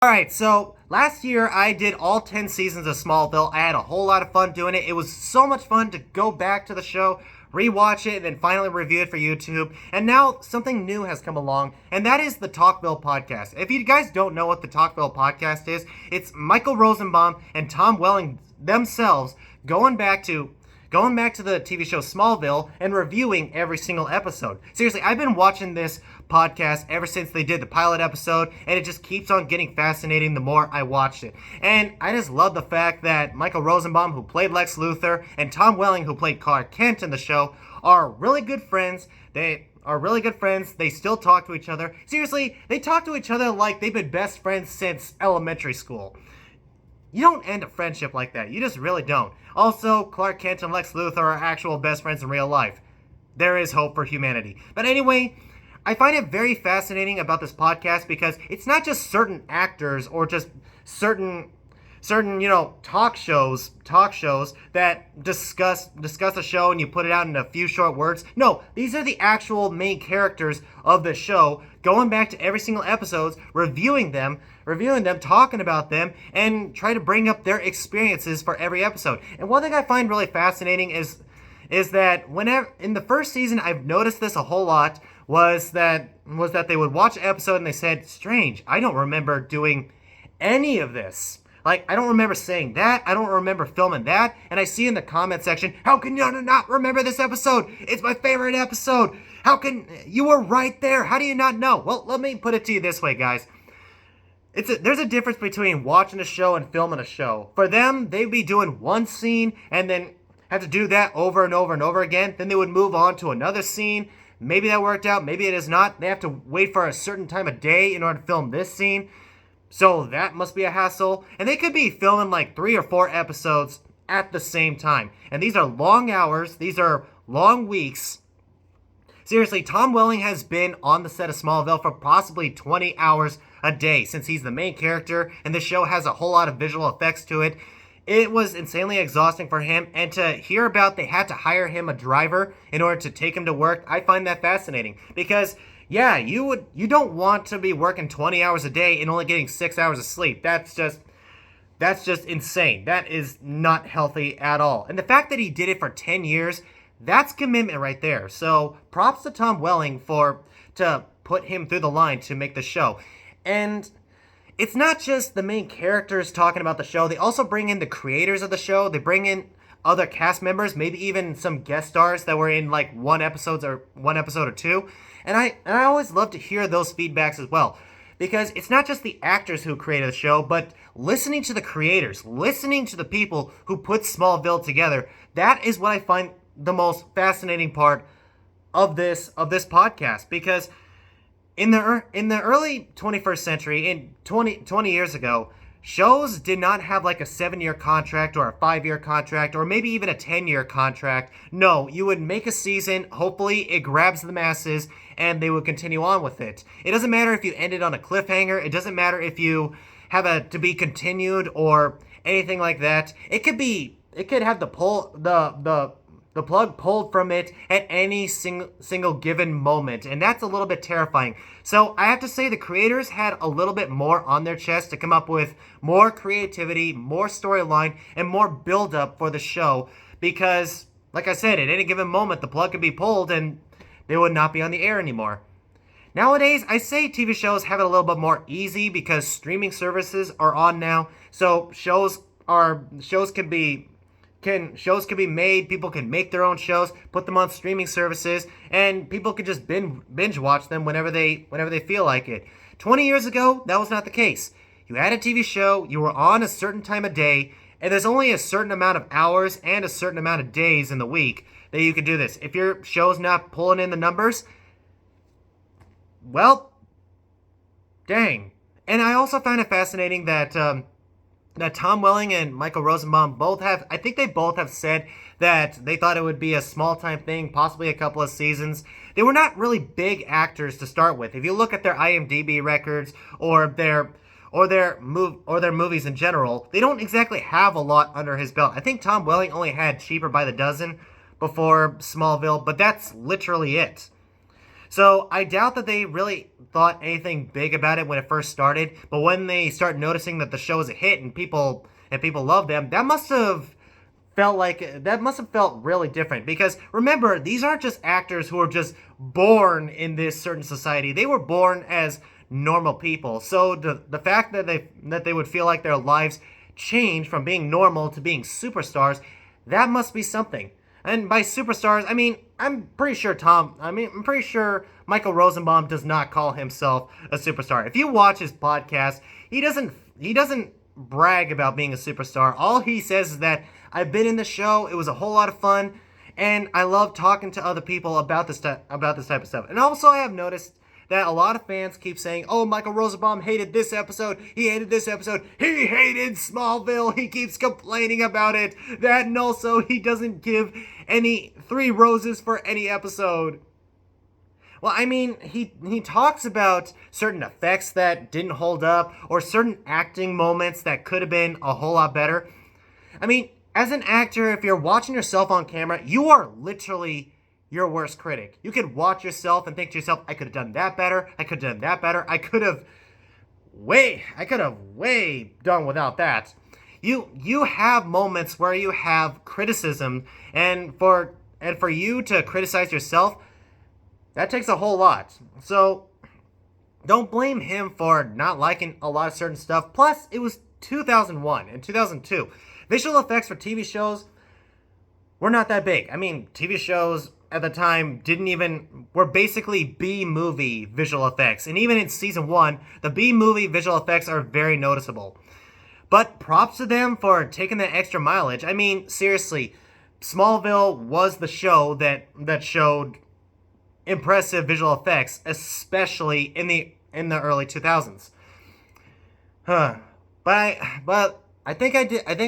Alright, so last year I did all 10 seasons of Smallville. I had a whole lot of fun doing it. It was so much fun to go back to the show, rewatch it, and then finally review it for YouTube. And now something new has come along, and that is the Talkville Podcast. If you guys don't know what the Talkville Podcast is, it's Michael Rosenbaum and Tom Welling themselves going back to the TV show Smallville and reviewing every single episode. Seriously, I've been watching this podcast ever since they did the pilot episode, and it just keeps on getting fascinating the more I watched it. And I just love the fact that Michael Rosenbaum, who played Lex Luthor, and Tom Welling, who played Clark Kent in the show, are really good friends. They are really good friends. They still talk to each other. Seriously, they talk to each other like they've been best friends since elementary school. You don't end a friendship like that. You just really don't. Also, Clark Kent and Lex Luthor are actual best friends in real life. There is hope for humanity. But anyway, I find it very fascinating about this podcast because it's not just certain actors or just certain talk shows that discuss a show and you put it out in a few short words. No, these are the actual main characters of the show, going back to every single episodes, reviewing them, talking about them, and try to bring up their experiences for every episode. And one thing I find really fascinating is that whenever in the first season, I've noticed this a whole lot, was that they would watch an episode and they said, "Strange, I don't remember doing any of this. Like, I don't remember saying that. I don't remember filming that." And I see in the comment section, "How can you not remember this episode? It's my favorite episode. You were right there. How do you not know?" Well, let me put it to you this way, guys. There's a difference between watching a show and filming a show. For them, they'd be doing one scene and then have to do that over and over and over again. Then they would move on to another scene. Maybe that worked out, maybe it is not. They have to wait for a certain time of day in order to film this scene. So that must be a hassle. And they could be filming like 3 or 4 episodes at the same time. And these are long hours. These are long weeks. Seriously, Tom Welling has been on the set of Smallville for possibly 20 hours a day since he's the main character, and the show has a whole lot of visual effects to it. It was insanely exhausting for him, and to hear about they had to hire him a driver in order to take him to work, I find that fascinating. Because, yeah, you don't want to be working 20 hours a day and only getting 6 hours of sleep. That's just insane. That is not healthy at all. And the fact that he did it for 10 years, that's commitment right there. So props to Tom Welling to put him through the line to make the show. And it's not just the main characters talking about the show. They also bring in the creators of the show. They bring in other cast members, maybe even some guest stars that were in like one episode or two. And I always love to hear those feedbacks as well. Because it's not just the actors who created the show, but listening to the creators, listening to the people who put Smallville together. That is what I find the most fascinating part of this podcast, because in the early 21st century, in 20 years ago, shows did not have like a 7-year contract or a 5-year contract or maybe even a 10-year contract. No, you would make a season, hopefully it grabs the masses, and they would continue on with it. It doesn't matter if you ended on a cliffhanger. It doesn't matter if you have a to be continued or anything like that. It could have the plug pulled from it at any single given moment, and that's a little bit terrifying. So I have to say the creators had a little bit more on their chest to come up with more creativity, more storyline, and more build-up for the show, because, like I said, at any given moment, the plug could be pulled and they would not be on the air anymore. Nowadays, I say TV shows have it a little bit more easy because streaming services are on now, so shows can be made, people can make their own shows, put them on streaming services, and people can just binge watch them whenever they feel like it. 20 years ago, that was not the case. You had a TV show, you were on a certain time of day, and there's only a certain amount of hours and a certain amount of days in the week that you can do this. If your show's not pulling in the numbers, well, dang. And I also find it fascinating that Tom Welling and Michael Rosenbaum both have said that they thought it would be a small-time thing, possibly a couple of seasons. They were not really big actors to start with. If you look at their IMDb records or their movies in general, they don't exactly have a lot under his belt. I think Tom Welling only had Cheaper by the Dozen before Smallville, but that's literally it. So I doubt that they really thought anything big about it when it first started. But when they start noticing that the show is a hit and people love them, that must have felt really different. Because remember, these aren't just actors who are just born in this certain society. They were born as normal people. So the fact that they would feel like their lives changed from being normal to being superstars, that must be something. And by superstars, I mean, I'm pretty sure Michael Rosenbaum does not call himself a superstar. If you watch his podcast, he doesn't brag about being a superstar. All he says is that I've been in the show, it was a whole lot of fun, and I love talking to other people about this type of stuff. And also I have noticed that a lot of fans keep saying, oh, Michael Rosenbaum hated this episode, he hated this episode, he hated Smallville, he keeps complaining about it, that, and also he doesn't give any 3 roses for any episode. Well, I mean, he talks about certain effects that didn't hold up, or certain acting moments that could have been a whole lot better. I mean, as an actor, if you're watching yourself on camera, you are literally your worst critic. You could watch yourself and think to yourself, I could have done that better, I could have done that better, I could have way done without that. You have moments where you have criticism, and for you to criticize yourself, that takes a whole lot. So don't blame him for not liking a lot of certain stuff. Plus, it was 2001 and 2002. Visual effects for TV shows were not that big. I mean, TV shows at the time were basically B-movie visual effects. And even in season 1, the B-movie visual effects are very noticeable. But props to them for taking that extra mileage. I mean, seriously, Smallville was the show that showed impressive visual effects, especially in the early 2000s. But I think I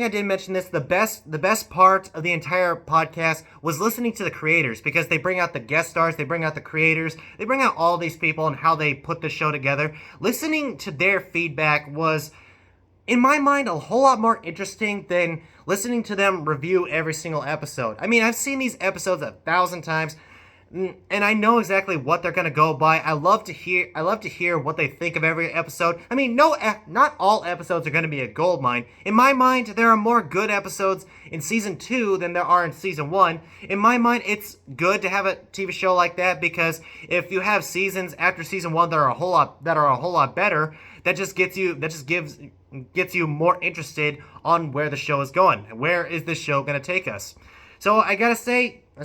did mention this. The best part of the entire podcast was listening to the creators, because they bring out the guest stars, they bring out the creators, they bring out all these people and how they put the show together. Listening to their feedback was, in my mind, a whole lot more interesting than listening to them review every single episode. I mean, I've seen these episodes 1,000 times, and I know exactly what they're gonna go by. I love to hear what they think of every episode. I mean, not all episodes are gonna be a gold mine. In my mind, there are more good episodes in season 2 than there are in season 1. In my mind, it's good to have a TV show like that, because if you have seasons after season 1 that are a whole lot better, that just gets you more interested on where the show is going. Where is this show gonna take us? So I gotta say, the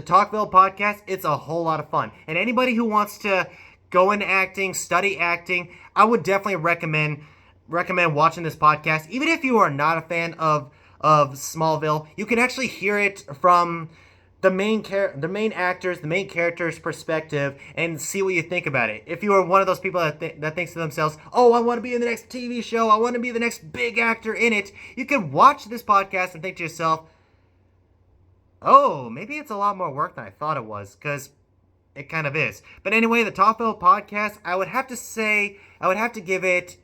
Talkville podcast, it's a whole lot of fun. And anybody who wants to go into acting, study acting, I would definitely recommend watching this podcast. Even if you are not a fan of Smallville, you can actually hear it from the main character's perspective, and see what you think about it. If you are one of those people that thinks to themselves, oh, I want to be in the next TV show, I want to be the next big actor in it, you can watch this podcast and think to yourself, oh, maybe it's a lot more work than I thought it was, because it kind of is. But anyway, the Talkville podcast, I would have to give it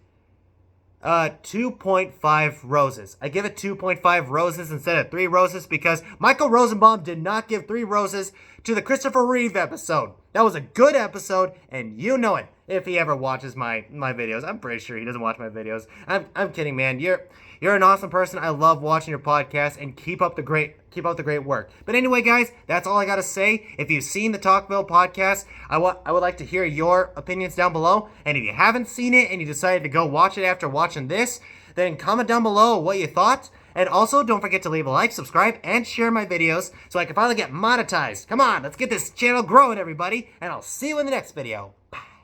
2.5 roses. I give it 2.5 roses instead of 3 roses, because Michael Rosenbaum did not give 3 roses to the Christopher Reeve episode. That was a good episode, and you know it if he ever watches my videos. I'm pretty sure he doesn't watch my videos. I'm kidding, man. You're an awesome person. I love watching your podcast, and keep up the great work. But anyway, guys, that's all I gotta say. If you've seen the Talkville podcast, I would like to hear your opinions down below. And if you haven't seen it and you decided to go watch it after watching this, then comment down below what you thought. And also, don't forget to leave a like, subscribe, and share my videos so I can finally get monetized. Come on, let's get this channel growing, everybody. And I'll see you in the next video. Bye.